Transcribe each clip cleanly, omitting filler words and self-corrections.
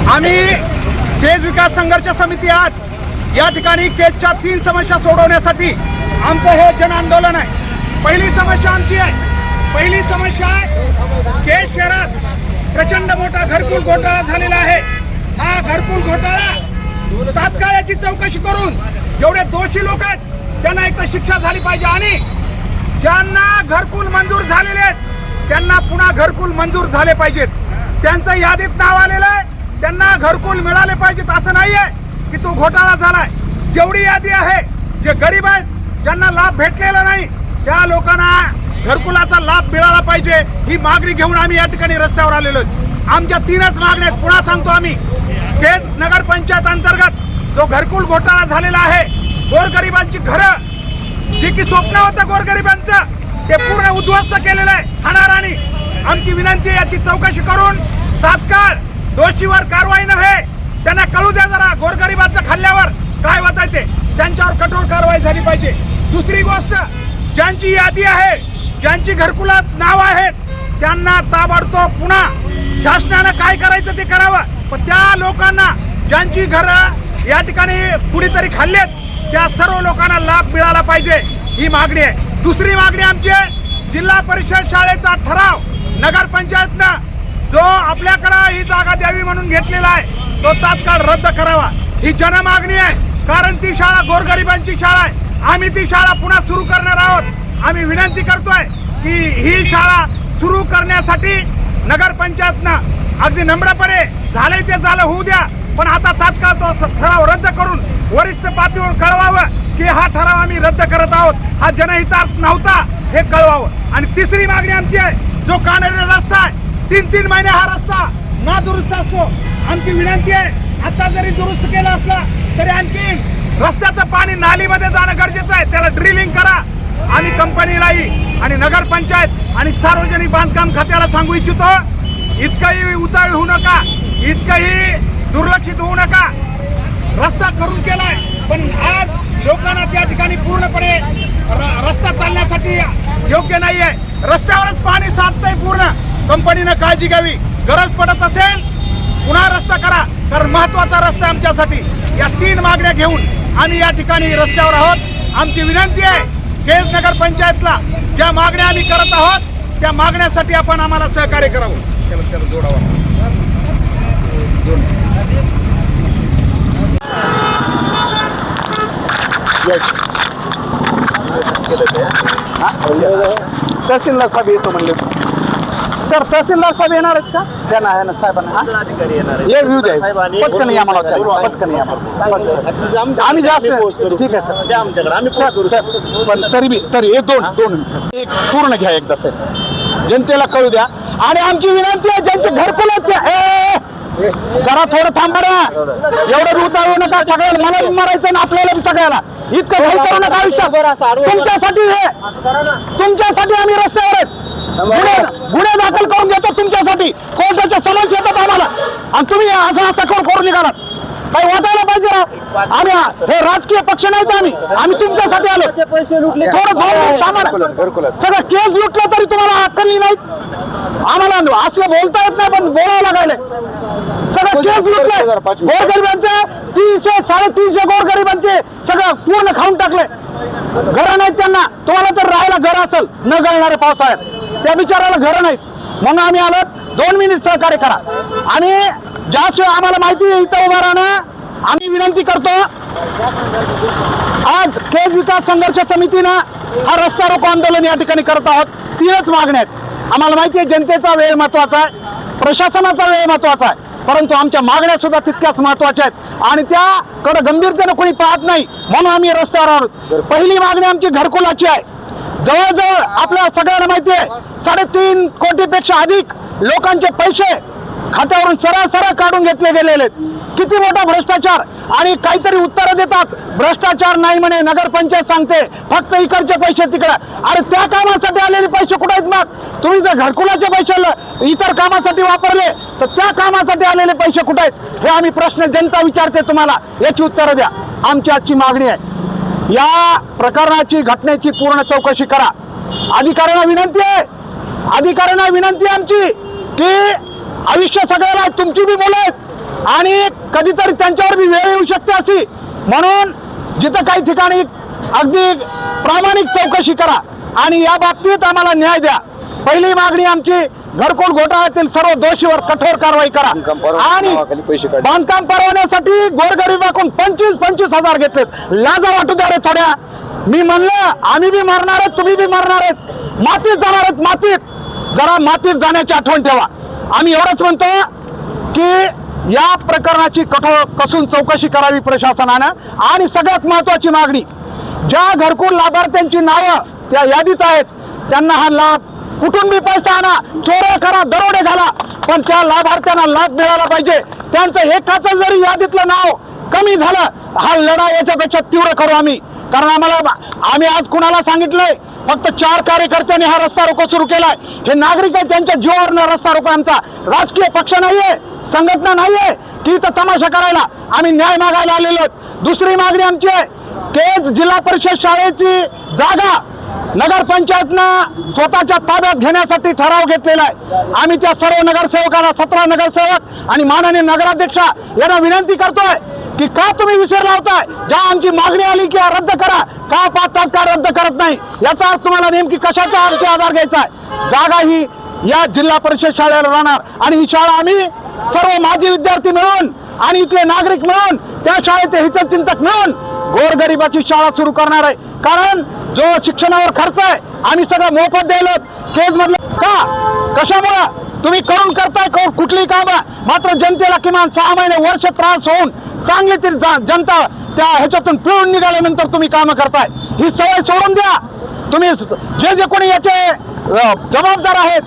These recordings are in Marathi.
आम्ही केज विकास संघर्ष समिती आज या ठिकाणी केजच्या 3 समस्या सोडवण्यासाठी आमचं हे जन आंदोलन आहे। पहिली समस्या आमची आहे, पहिली समस्या आहे केज शहरात प्रचंड मोठा घरकुल घोटाळा झालेला आहे। हा घरकुल घोटाळा तात्काळ याची चौकशी करून जेवढे दोषी लोक आहेत त्यांना एक तर शिक्षा झाली पाहिजे आणि ज्यांना घरकुल मंजूर झालेले आहेत त्यांना पुन्हा घरकुल मंजूर झाले पाहिजेत। त्यांचं यादीत नाव आलेलं आहे, त्यांना घरकुल मिळाले पाहिजेत। असं नाही आहे की तो घोटाळा झालाय। जेवढी यादी आहे, जे गरीब आहेत, ज्यांना लाभ भेटलेला नाही, त्या लोकांना घरकुलाचा लाभ मिळाला पाहिजे ही मागणी घेऊन आम्ही या ठिकाणी रस्त्यावर आलेलो आहोत। आमच्या 3च मागण्या आहेत। पुन्हा सांगतो, आम्ही केज नगर पंचायत अंतर्गत जो घरकुल घोटाळा झालेला आहे, गोरगरिबांची घरं जे की स्वप्न होतं गोरगरिबांचं ते पूर्ण उद्ध्वस्त केलेलं आहे ठाणारांनी। आमची विनंती आहे याची चौकशी करून तात्काळ दोषीवर कारवाई नव्हे, त्यांना कळू द्या जरा गोरगरिबांचं खाल्ल्यावर काय होतं ते, त्यांच्यावर कठोर कारवाई झाली पाहिजे। दुसरी गोष्ट, ज्यांची यादी आहे, ज्यांची घरकुलात नाव आहेत, त्यांना ताबडतोब पुन्हा शासनानं काय करायचं ते करावं। पण त्या लोकांना ज्यांची घरं या ठिकाणी कुणीतरी खाल्लेत त्या सर्व लोकांना लाभ मिळाला पाहिजे ही मागणी आहे। दुसरी मागणी आमची आहे, जिल्हा परिषद शाळेचा ठराव नगरपंचायतनं जो आपल्याकडं ही जागा द्यावी म्हणून घेतलेला आहे तो तात्काळ रद्द करावा ही जनमागणी आहे। कारण ती शाळा गोरगरिबांची शाळा आहे। आम्ही ती शाळा पुन्हा सुरू करणार आहोत। आम्ही विनंती करतोय की ही शाळा सुरू करण्यासाठी नगरपंचायतनं अगदी नम्रपणे झालंय ते झालं होऊ द्या, पण आता तात्काळ तो ठराव रद्द करून वरिष्ठ पातळीवर कळवावं की हा ठराव आम्ही रद्द करत आहोत, हा जनहितार्थ नव्हता हे कळवावं। आणि तिसरी मागणी आमची आहे, जो कानडी रस्ता आहे, 3 महिने हा रस्ता नादुरुस्त असतो। आमची विनंती आहे, आता जरी दुरुस्त केला असला तरी आणखी रस्त्याचं पाणी नालीमध्ये जाणं गरजेचं आहे, त्याला ड्रिलिंग करा। आम्ही कंपनीलाही आणि नगरपंचायत आणि सार्वजनिक बांधकाम खात्याला सांगू इच्छितो, इतकंही उतावळ होऊ नका, इतकंही दुर्लक्षित होऊ नका। रस्ता करून केलाय, पण आज लोकांना त्या ठिकाणी पूर्णपणे रस्ता चालण्यासाठी योग्य नाही आहे। रस्त्यावरच पाणी साठतंय पूर्ण। कंपनीनं काळजी घ्यावी, गरज पडत असेल पुन्हा रस्ता करा, कारण महत्वाचा रस्ता आमच्यासाठी। या 3 मागण्या घेऊन आम्ही या ठिकाणी रस्त्यावर आहोत। आमची विनंती आहे केज नगर पंचायतला ज्या मागण्या आम्ही करत आहोत त्या मागण्यासाठी आपण आम्हाला सहकार्य करावं। त्याला जोडावं। तहसीलदार साहेब येतो म्हणले सर, तहसीलदार साहेब येणार आहेत का? त्यांना आहे ना साहेबांना ये येऊ द्या, पटकन या मला, पटकन या आम्ही जास्त ठीक आहे सर, आमच्याकडे आम्ही पण तरी हे दोन एक पूर्ण घ्या एकदा सर, जनतेला कळू द्या। आणि आमची विनंती आहे, ज्यांचे घरकुल आहेत जरा थोडं थांबा ना, एवढं उतारू नका। सगळ्याला मला बी मारायचं ना, आपल्याला बी सगळ्याला इतकं घाई करू नका आयुष्यात। तुमच्यासाठी आम्ही रस्त्यावर आहेत, गुन्हे दाखल करून घेतो तुमच्यासाठी, कोर्टाच्या समन्स येतात आम्हाला आणि तुम्ही असं करून निघालात, काही वाटायला पाहिजे ना। आम्ही हे राजकीय पक्ष नाहीत, आम्ही तुमच्यासाठी आलो। थोडं सगळं केस लुटलं तरी तुम्हाला अक्कल नाहीत, आम्हाला असलं बोलता येत नाही, पण बोलावं लागायला। सगळं केस लुटलंय गोरगरिबांचे, 300-350 गोरगरिबांचे सगळं पूर्ण खाऊन टाकले। घरं नाहीत त्यांना, तुम्हाला तर राहायला घर असेल न गळणारे पावसाळ्यात, त्या बिचाराला घरं नाहीत, म्हणून आम्ही आलो। 2 मिनिट सहकार्य करा। आणि जास्त आम्हाला माहिती आहे इथं उभा राहणं, आम्ही विनंती करतो, आज केज विकास संघर्ष समितीनं हा रस्ता रोको आंदोलन या ठिकाणी करत आहोत। 3च मागण्या आहेत। आम्हाला माहिती आहे जनतेचा वेळ महत्वाचा आहे, प्रशासनाचा वेळ महत्वाचा आहे, परंतु आमच्या मागण्या सुद्धा तितक्याच महत्वाच्या आहेत आणि त्याकडे गंभीरतेने कोणी पाहत नाही, म्हणून आम्ही रस्त्यावर आहोत। पहिली मागणी आमची घरकुलाची आहे। जवळजवळ आपल्या सगळ्यांना माहिती आहे 3.5 कोटीपेक्षा अधिक लोकांचे पैसे खात्यावरून सरळ काढून घेतले गेलेले आहेत। किती मोठा भ्रष्टाचार, आणि काहीतरी उत्तरं देतात, भ्रष्टाचार नाही म्हणे, नगरपंचायत सांगते फक्त इकडचे पैसे तिकडे। अरे त्या कामासाठी आलेले पैसे कुठे आहेत? मग तुम्ही जर घरकुलाचे पैसे इतर कामासाठी वापरले तर त्या कामासाठी आलेले पैसे कुठे आहेत? हे आम्ही प्रश्न जनता विचारते, तुम्हाला याची उत्तरं द्या। आमची आजची मागणी आहे, या प्रकरणाची घटनेची पूर्ण चौकशी करा। अधिकाऱ्यांना विनंती आहे आमची की आयुष्य सगळ्याला आहे, तुमची बी मुलं आहेत आणि कधीतरी त्यांच्यावर बी वेळ येऊ शकते अशी. म्हणून जिथं काही ठिकाणी अगदी प्रामाणिक चौकशी करा आणि या बाबतीत आम्हाला न्याय द्या. पहिली मागणी आमची घरकुल घोटाळ्यातील सर्व दोषीवर कठोर कारवाई करा आणि बांधकाम परवान्यासाठी गोरगरिबाकडून 25-25 हजार घेतलेत. लाजा वाटू द्या रे थोड्या. मी म्हणलं आम्ही बी मरणार आहेत, तुम्ही बी मरणार आहेत, मातीत जाणार आहेत, मातीत. जरा मातीत जाण्याची आठवण ठेवा. आम्ही एवढंच म्हणतो की या प्रकरणाची कसून चौकशी करावी प्रशासनानं आणि सगळ्यात महत्वाची मागणी, ज्या घरकुल लाभार्थ्यांची नावं त्या यादीत आहेत त्यांना हा लाभ कुठून बी पैसा आणा, चोऱ्या करा, दरोडे घाला, पण त्या लाभार्थ्यांना लाभ मिळाला पाहिजे. त्यांचं एकाचं जरी यादीतलं नाव कमी झालं, हा लढा याच्यापेक्षा तीव्र करू आम्ही. कारण आम्ही आज कुणाला सांगितलंय, फक्त 4 कार्यकर्त्यांनी हा रस्ता रोको सुरू केलाय. हे नागरिक आहे, त्यांच्या जीवावरनं रस्ता रोको. आमचा राजकीय पक्ष नाहीये, संघटना नाहीये की इथं तमाशा करायला. आम्ही न्याय मागायला आलेलो. दुसरी मागणी आमची आहे, केज जिल्हा परिषद शाळेची जागा नगरपंचायतनं स्वतःच्या ताब्यात घेण्यासाठी ठराव घेतलेला आहे. आम्ही त्या सर्व नगरसेवकांना, 17 नगरसेवक आणि माननीय नगराध्यक्षा यांना विनंती करतोय की का तुम्ही विसर लावताय. ज्या आमची मागणी आली की रद्द करा, का तात्काळ रद्द करत नाही, याचा अर्थ तुम्हाला नेमकी कशाचा आमचे आधार घ्यायचा आहे. जागा ही या जिल्हा परिषद शाळेला राहणार आणि ही शाळा आम्ही सर्व माजी विद्यार्थी मिळून आणि इथले नागरिक मिळून, त्या शाळेचे हितचिंतक मिळून गोरगरिबाची शाळा सुरू करणार आहे. कारण जो शिक्षणावर खर्च आहे आम्ही सगळं मोफत द्यायला केज मधलं का, कशामुळं तुम्ही करून करताय कुठली कामं, मात्र जनतेला किमान 6 महिने वर्ष त्रास होऊन चांगली तरी जनता त्या ह्याच्यातून पिळून निघाल्यानंतर तुम्ही कामं करताय. ही सवय सोडून द्या. तुम्ही जे कोणी याचे जबाबदार आहेत,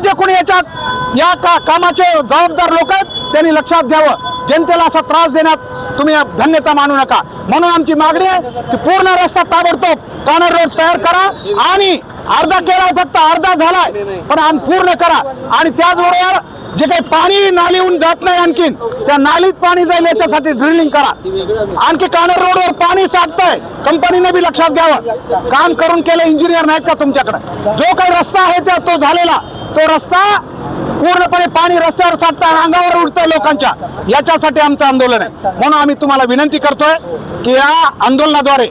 जे कोणी याच्यात या कामाचे जबाबदार लोक आहेत त्यांनी लक्षात घ्यावं. जनतेला असा त्रास देण्यात तुम्ही धन्यता मानू नका. म्हणून आमची मागणी आहे की पूर्ण रस्ता ताबडतोब कानर रोड तयार करा आणि अर्धा केलाय, फक्त अर्धा झालाय, पण पूर्ण करा. आणि त्याचबरोबर जे काही पाणी नालीहून जात नाही आणखीन त्या नालीत पाणी जाईल याच्यासाठी ड्रिलिंग करा. आणखी कानर रोडवर पाणी साठतंय, कंपनीने बी लक्षात घ्यावं. काम करून केलं इंजिनियर नाहीत का तुमच्याकडे. जो काही रस्ता आहे त्या तो झालेला, तो रस्ता पूर्णपणे पाणी रस्त्यावर साठतं, अंगावर उडतंय लोकांच्या. याच्यासाठी आमचं आंदोलन आहे. म्हणून आम्ही तुम्हाला विनंती करतोय की या आंदोलनाद्वारे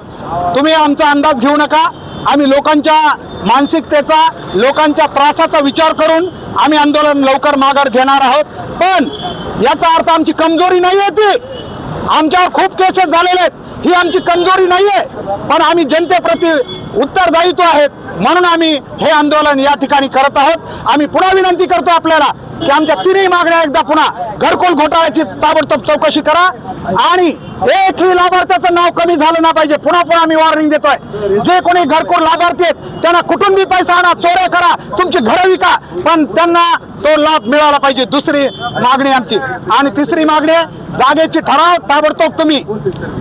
तुम्ही आमचा अंदाज घेऊ नका. आम्ही लोकांच्या मानसिकतेचा, लोकांच्या त्रासाचा विचार करून आम्ही आंदोलन लवकर माघार घेणार आहोत. पण याचा अर्थ आमची कमजोरी नाही आहे. ती आमच्यावर खूप केसेस झालेले आहेत, ही आमची कमजोरी नाही आहे, पण आम्ही जनतेप्रती उत्तरदायित्व आहेत म्हणून आम्ही हे आंदोलन या ठिकाणी करत आहोत. आम्ही पुन्हा विनंती करतो आपल्याला की आमच्या 3ही मागण्या एकदा पुन्हा घरकुल घोटाळ्याची ताबडतोब चौकशी करा आणि एकही लाभार्थ्याचं नाव कमी झालं ना पाहिजे. पुन्हा आम्ही वॉर्निंग देतोय, जे कोणी घरकुल लाभार्थी आहेत त्यांना कुठून बी पैसा आणा, चोऱ्या करा, तुमची घरं विका, पण त्यांना तो लाभ मिळाला पाहिजे. दुसरी मागणी आमची. आणि तिसरी मागणी, जागेची ठराव ताबडतोब तुम्ही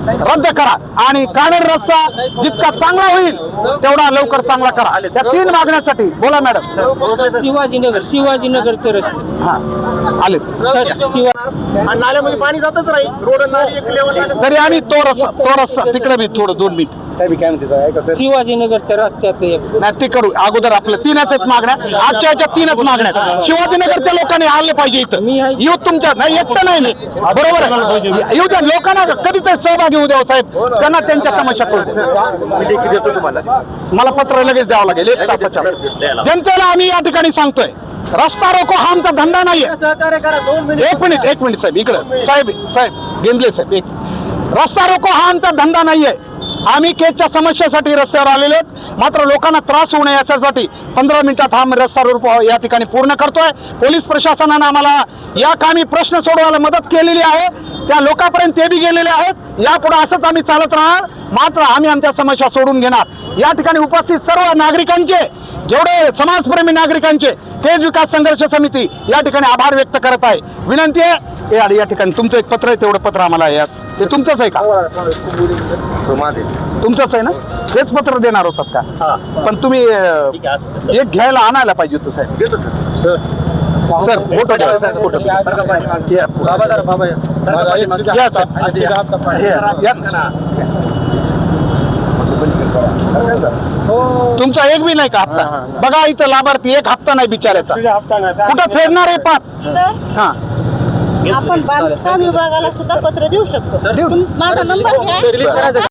रद्द करा आणि कानर रस्ता जितका चांगला होईल तेवढा लवकर चांगला करा. त्या 3 मागण्यासाठी बोला मॅडम. शिवाजीनगरचे रस्ते आले नाल्यामध्ये पाणी जातच राहील, रोड नाली एक लेवल. तरी आम्ही तो रस्ता तिकडे मी थोडं 2 मिनिट साहेब काय म्हणते शिवाजीनगरच्या रस्त्याचं एक नाही ते करू. अगोदर आपल्या 3च आहेत मागण्या. आजच्या याच्या 3च मागण्या आहेत. शिवाजीनगरच्या लोकांनी आले पाहिजे इथं. येऊ तुमच्या नाही, एकटं नाही मी, बरोबर आहे. येऊ द्या लोकांना, कधीतरी सहभागी होऊ द्या साहेब, त्यांना त्यांच्या समस्या कळू द्या. मला पत्र लगेच द्यावं लागेल 1 तासाच्या. जनतेला आम्ही या ठिकाणी सांगतोय, रस्ता रोको हा आमचा धंदा नाहीये. एक मिनिट साहेब, इकडं साहेब गेंदले साहेब, रस्ता रोको हा आमचा धंदा नाहीये. आम्ही केजच्या समस्येसाठी रस्त्यावर आलेलो आहोत, मात्र लोकांना त्रास होऊ नये याच्यासाठी 15 मिनिटात हा रस्ता रोको या ठिकाणी पूर्ण करतोय. पोलीस प्रशासनानं आम्हाला या कामी प्रश्न सोडवायला मदत केलेली आहे, त्या लोकांपर्यंत ते बी गेलेले आहेत. यापुढे असंच आम्ही चालत राहणार, मात्र आम्ही आमच्या समस्या सोडून घेणार. या ठिकाणी उपस्थित सर्व नागरिकांचे, जेवढे समाजप्रेमी नागरिकांचे केज विकास संघर्ष समिती या ठिकाणी आभार व्यक्त करत आहे. विनंती आहे या ठिकाणी तुमचं एक पत्र आहे, तेवढं पत्र आम्हाला यात ते तुमचंच आहे का? तुमचंच आहे ना? हेच पत्र देणार होतात का? पण तुम्ही एक घ्यायला आणायला पाहिजे होतं साहेब. सर फोटो घ्या, फोटो घ्या. तुमचा एक बी नाही का हप्ता? बघा इथं लाभार्थी एक हप्ता नाही बिचारायचा. कुठं फेडणार आहे पाप? हा आपण बांधकाम विभागाला सुद्धा पत्र देऊ शकतो. माझा नंबर घ्या.